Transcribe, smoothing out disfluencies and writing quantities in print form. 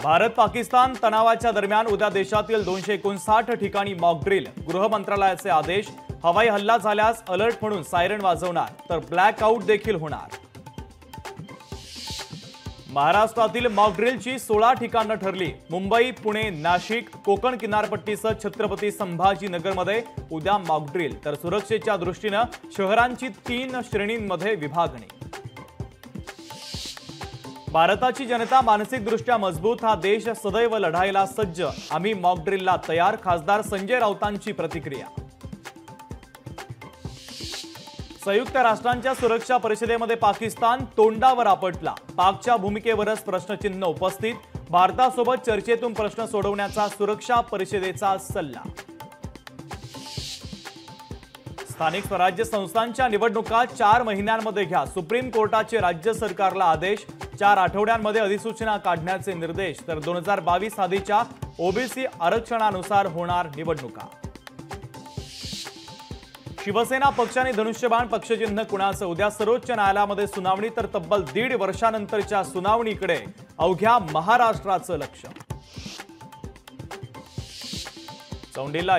भारत पाकिस्तान तणावाच्या दरम्यान उद्या देशातील 259 ठिकाणी मॉक ड्रिल। गृह मंत्रालयाचे आदेश। हवाई हल्ला झाल्यास अलर्ट म्हणून सायरन वाजवणार तर ब्लॅक आउट देखील होणार। महाराष्ट्रातील मॉक ड्रिलची 16 ठिकाणं ठरली। मुंबई, पुणे, नाशिक, कोकण किनारपट्टीसह छत्रपती संभाजीनगरमध्ये उद्या मॉक ड्रिल, तर सुरक्षेच्या दृष्टीने शहरांची 3 श्रेणींमध्ये विभागणी। भारताची जनता मानसिकदृष्ट्या मजबूत, हा देश सदैव लढायला सज्ज, आम्ही मॉक ड्रिलला तयार। खासदार संजय राऊतांची प्रतिक्रिया। संयुक्त राष्ट्रांच्या सुरक्षा परिषदेमध्ये पाकिस्तान तोंडावर आपटला। पाकच्या भूमिकेवरच प्रश्नचिन्ह उपस्थित। भारतासोबत चर्चेतून प्रश्न सोडवण्याचा सुरक्षा परिषदेचा सल्ला। स्थानिक स्वराज्य संस्थांच्या निवडणुका 4 महिन्यांमध्ये घ्या। सुप्रीम कोर्टाचे राज्य सरकारला आदेश। 4 आठवड्यांमध्ये अधिसूचना काढण्याचे निर्देश, तर 2022 आधीच्या ओबीसी आरक्षणानुसार होणार निवडणुका। शिवसेना पक्षाने धनुष्यबाण पक्षचिन्ह कुणाचं, उद्या सर्वोच्च न्यायालयामध्ये सुनावणी, तर तब्बल 1.5 वर्षानंतरच्या सुनावणीकडे अवघ्या महाराष्ट्राचं लक्ष। चौंडीला